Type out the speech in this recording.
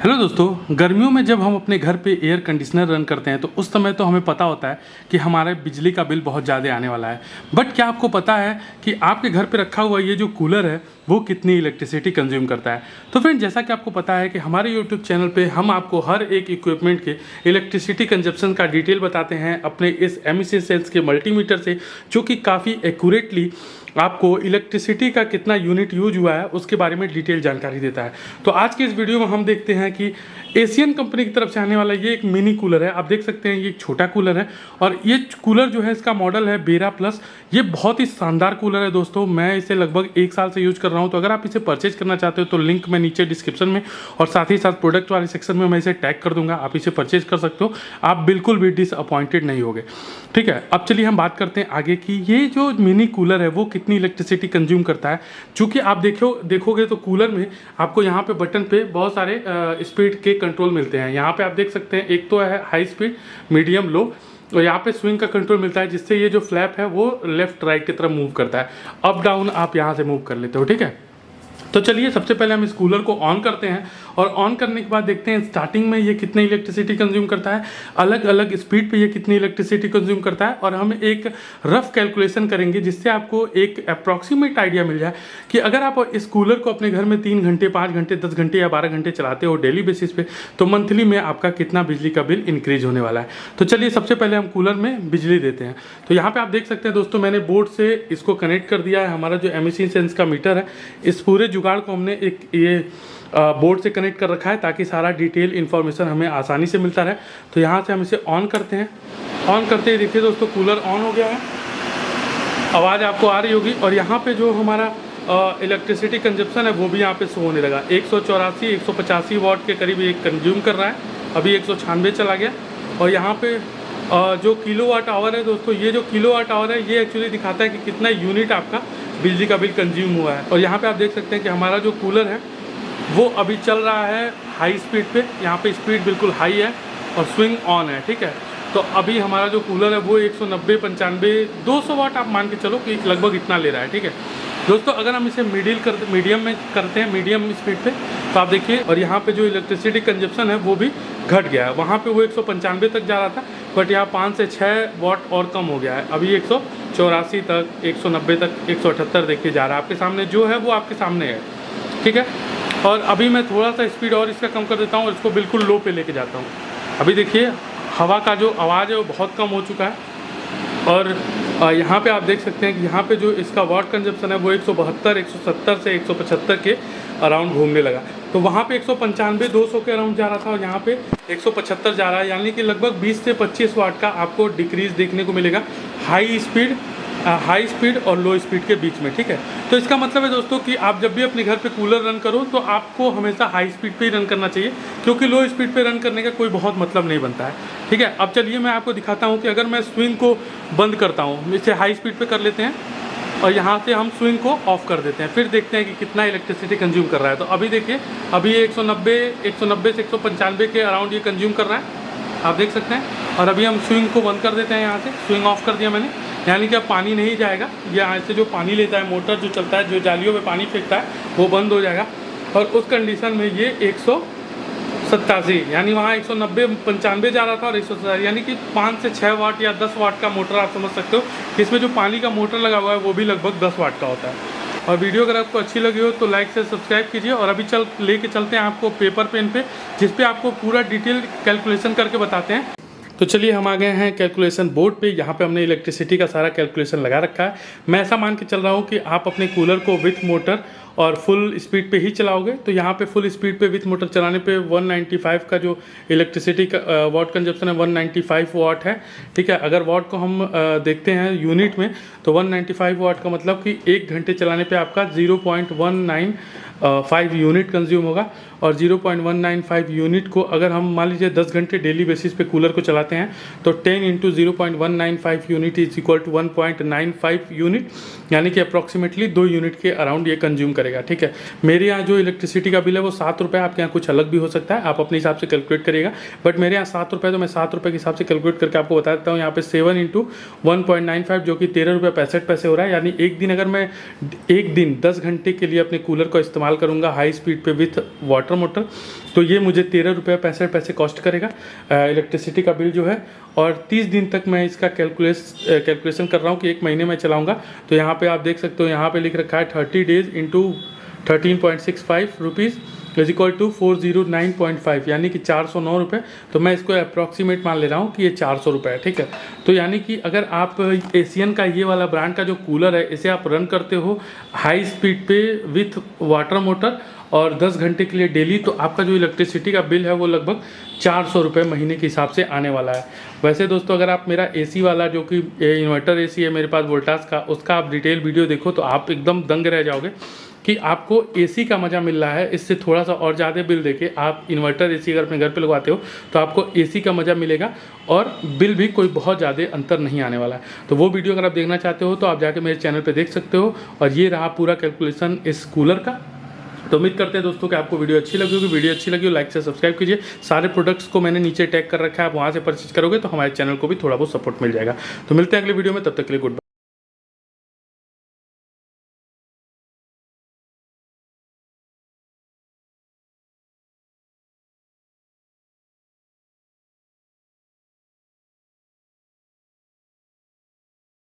Hello दोस्तों, गर्मियों में जब हम अपने घर पे एयर कंडीशनर रन करते हैं तो उस समय तो हमें पता होता है कि हमारे बिजली का बिल बहुत ज़्यादा आने वाला है। बट क्या आपको पता है कि आपके घर पे रखा हुआ ये जो कूलर है वो कितनी इलेक्ट्रिसिटी कंज्यूम करता है? तो फ्रेंड, जैसा कि आपको पता है कि हमारे यूट्यूब चैनल पे हम आपको हर एक इक्विपमेंट के इलेक्ट्रिसिटी कंजप्शन का डिटेल बताते हैं अपने इस एमिसी सेंस के मल्टीमीटर से, जो कि काफ़ी एक्यूरेटली आपको इलेक्ट्रिसिटी का कितना यूनिट यूज हुआ है उसके बारे में डिटेल जानकारी देता है। तो आज की इस वीडियो में हम देखते हैं कि एशियन कंपनी की तरफ से आने वाला ये एक मिनी कूलर है। आप देख सकते हैं ये एक छोटा कूलर है और ये कूलर जो है इसका मॉडल है बेरा प्लस। ये बहुत ही शानदार कूलर है दोस्तों, मैं इसे लगभग 1 साल से यूज कर रहा हूँ। तो अगर आप इसे परचेज करना चाहते हो तो लिंक मैं नीचे डिस्क्रिप्शन में और साथ ही साथ प्रोडक्ट वाले सेक्शन में मैं इसे टैग कर दूंगा, आप इसे परचेज कर सकते हो। आप बिल्कुल भी डिसअपॉइंटेड नहीं होगे। ठीक है, अब चलिए हम बात करते हैं आगे की ये जो मिनी कूलर है वो कितनी इलेक्ट्रिसिटी कंज्यूम करता है। चूँकि आप देखोगे तो कूलर में आपको यहाँ पे बटन पे बहुत सारे स्पीड के कंट्रोल मिलते हैं। यहाँ पे आप देख सकते हैं, एक तो है हाई स्पीड, मीडियम, लो, और यहाँ पे स्विंग का कंट्रोल मिलता है जिससे ये जो फ्लैप है वो लेफ्ट राइट की तरफ मूव करता है। अप डाउन आप यहाँ से मूव कर लेते हो। ठीक है, तो चलिए सबसे पहले हम इस कूलर को ऑन करते हैं और ऑन करने के बाद देखते हैं स्टार्टिंग में ये कितनी इलेक्ट्रिसिटी कंज्यूम करता है, अलग अलग स्पीड पे ये कितनी इलेक्ट्रिसिटी कंज्यूम करता है, और हम एक रफ कैलकुलेशन करेंगे जिससे आपको एक अप्रॉक्सीमेट आइडिया मिल जाए कि अगर आप इस कूलर को अपने घर में 3 घंटे, 5 घंटे, 10 घंटे या 12 घंटे चलाते हो डेली बेसिस पे, तो मंथली में आपका कितना बिजली का बिल इंक्रीज होने वाला है। तो चलिए सबसे पहले हम कूलर में बिजली देते हैं। तो यहाँ पे आप देख सकते हैं दोस्तों, मैंने बोर्ड से इसको कनेक्ट कर दिया है। हमारा जो एमिसी सेंस का मीटर है, इस पूरे जुगाड़ को हमने एक ये बोर्ड से कनेक्ट कर रखा है ताकि सारा डिटेल इन्फॉर्मेशन हमें आसानी से मिलता रहे। तो यहाँ से हम इसे ऑन करते हैं। ऑन करते ही देखिए दोस्तों, कूलर ऑन हो गया है, आवाज़ आपको आ रही होगी। और यहाँ पे जो हमारा इलेक्ट्रिसिटी कंजप्शन है वो भी यहाँ पे शो होने लगा। 185 वाट के करीब ये कंज्यूम कर रहा है। अभी 196 चला गया। और यहाँ पे जो किलोवाट आवर है दोस्तों, ये जो किलोवाट आवर है ये एक्चुअली दिखाता है कि कितना यूनिट आपका बिजली का बिल कंज्यूम हुआ है। और यहाँ पे आप देख सकते हैं कि हमारा जो कूलर है वो अभी चल रहा है हाई स्पीड पे। यहाँ पे स्पीड बिल्कुल हाई है और स्विंग ऑन है। ठीक है, तो अभी हमारा जो कूलर है वो 190, 95, 200 वाट आप मान के चलो कि लगभग इतना ले रहा है। ठीक है दोस्तों, अगर हम इसे मीडियम में करते हैं, मीडियम स्पीड पे, तो आप देखिए, और यहाँ पे जो इलेक्ट्रिसिटी कंजप्शन है वो भी घट गया है। वहाँ पे वो 195 तक जा रहा था, बट यहाँ 5 से 6 वाट और कम हो गया है। अभी 184 तक, 190 तक, 178 देखिए जा रहा है। आपके सामने जो है वो आपके सामने है। ठीक है, और अभी मैं थोड़ा सा स्पीड और इसका कम कर देता हूँ और इसको बिल्कुल लो पे लेके जाता हूँ। अभी देखिए हवा का जो आवाज़ है वो बहुत कम हो चुका है। और यहाँ पे आप देख सकते हैं कि यहाँ पे जो इसका वाट कंजप्शन है वो 172, 170 से 175 के अराउंड घूमने लगा। तो वहाँ पे 195, 200 के अराउंड जा रहा था और यहाँ पे 175 जा रहा है, यानी कि लगभग 20 से 25 वाट का आपको डिक्रीज़ देखने को मिलेगा हाई स्पीड और लो स्पीड के बीच में। ठीक है, तो इसका मतलब है दोस्तों कि आप जब भी अपने घर पे कूलर रन करो तो आपको हमेशा हाई स्पीड पे ही रन करना चाहिए, क्योंकि लो स्पीड पे रन करने का कोई बहुत मतलब नहीं बनता है। ठीक है, अब चलिए मैं आपको दिखाता हूँ कि अगर मैं स्विंग को बंद करता हूँ, इसे हाई स्पीड पे कर लेते हैं और यहाँ से हम स्विंग को ऑफ कर देते हैं, फिर देखते हैं कि कितना इलेक्ट्रिसिटी कंज्यूम कर रहा है। तो अभी देखिए, अभी 190 से 195 के अराउंड ये कंज्यूम कर रहा है, आप देख सकते हैं। और अभी हम स्विंग को बंद कर देते हैं, यहाँ से स्विंग ऑफ कर दिया मैंने, यानी कि अब पानी नहीं जाएगा। यहाँ से जो पानी लेता है, मोटर जो चलता है, जो जालियों में पानी फेंकता है, वो बंद हो जाएगा। और उस कंडीशन में ये 187, यानी वहाँ 190, 95 जा रहा था और 187, यानी कि 5 से 6 वाट या 10 वाट का मोटर आप समझ सकते हो। इसमें जो पानी का मोटर लगा हुआ है वो भी लगभग 10 वाट का होता है। और वीडियो अगर आपको अच्छी लगी हो तो लाइक से सब्सक्राइब कीजिए। और अभी लेके चलते हैं आपको पेपर पेन पे, जिस पे आपको पूरा डिटेल कैलकुलेशन करके बताते हैं। तो चलिए हम आ गए हैं कैलकुलेशन बोर्ड पे। यहाँ पे हमने इलेक्ट्रिसिटी का सारा कैलकुलेशन लगा रखा है। मैं ऐसा मान के चल रहा हूँ कि आप अपने कूलर को विथ मोटर और फुल स्पीड पे ही चलाओगे। तो यहाँ पे फुल स्पीड पे विथ मोटर चलाने पे 195 का जो इलेक्ट्रिसिटी का वाट कंजप्शन है 195 वाट है। ठीक है, अगर वाट को हम देखते हैं यूनिट में, तो 195 वाट का मतलब कि 1 घंटे चलाने पे आपका 0.195 यूनिट कंज्यूम होगा। और 0.195 यूनिट को अगर हम मान लीजिए 10 घंटे डेली बेसिस पे कूलर को चलाते हैं तो 10 × 0.195 unit is equal to 1.95 unit, यानी कि अप्रॉक्सीमेटली 2 यूनिट के अराउंड ये कंज्यूम करेगा। ठीक है, मेरे यहाँ जो इलेक्ट्रिसिटी का बिल है वो 7 रुपये, आपके यहाँ कुछ अलग भी हो सकता है, आप अपने हिसाब से कैलकुलेट करिएगा। बट मेरे यहाँ 7 रुपये, तो मैं 7 रुपये के हिसाब से कैलकुलेट करके आपको बता देता हूँ। यहाँ पे 7 × 1.95 जो कि 13 रुपये 65 पैसे हो रहा है। यानी एक दिन अगर मैं 10 घंटे के लिए अपने कूलर को इस्तेमाल इस्तेमाल करूँगा हाई स्पीड पे विथ वाटर मोटर, तो ये मुझे 13 रुपये 65 पैसे कॉस्ट करेगा इलेक्ट्रिसिटी का बिल जो है। और 30 दिन तक मैं इसका कैलकुलेशन कर रहा हूँ कि 1 महीने में चलाऊँगा। तो यहाँ पे आप देख सकते हो, यहाँ पे लिख रखा है 30 days into 13.65 rupees is equal to 409.5, यानी कि 409 रुपये। तो मैं इसको अप्रॉक्सीमेट मान ले रहा हूँ कि ये 400 रुपये है, ठीक है। तो यानी कि अगर आप एशियन का ये वाला ब्रांड का जो कूलर है इसे आप रन करते हो हाई स्पीड पे विथ वाटर मोटर और 10 घंटे के लिए डेली, तो आपका जो इलेक्ट्रिसिटी का बिल है वो लगभग 400 रुपये महीने के हिसाब से आने वाला है। वैसे दोस्तों अगर आप मेरा एसी वाला जो कि इन्वर्टर एसी है मेरे पास वोल्टास का, उसका आप डिटेल वीडियो देखो तो आप एकदम दंग रह जाओगे कि आपको एसी का मज़ा मिल रहा है। इससे थोड़ा सा और ज़्यादा बिल देके आप इन्वर्टर एसी अगर अपने घर पे लगवाते हो तो आपको एसी का मज़ा मिलेगा और बिल भी कोई बहुत ज़्यादा अंतर नहीं आने वाला है। तो वो वीडियो अगर आप देखना चाहते हो तो आप जाके मेरे चैनल पे देख सकते हो। और ये रहा पूरा कैलकुलेशन इस कूलर का। तो उम्मीद करते हैं दोस्तों कि आपको वीडियो अच्छी लगी होगी। वीडियो अच्छी लगी हो लाइक से सब्सक्राइब कीजिए। सारे प्रोडक्ट्स को मैंने नीचे टैग कर रखा है, आप वहाँ से परचेज करोगे तो हमारे चैनल को भी थोड़ा बहुत सपोर्ट मिल जाएगा। तो मिलते हैं अगले वीडियो में, तब तक के लिए गुड बाय।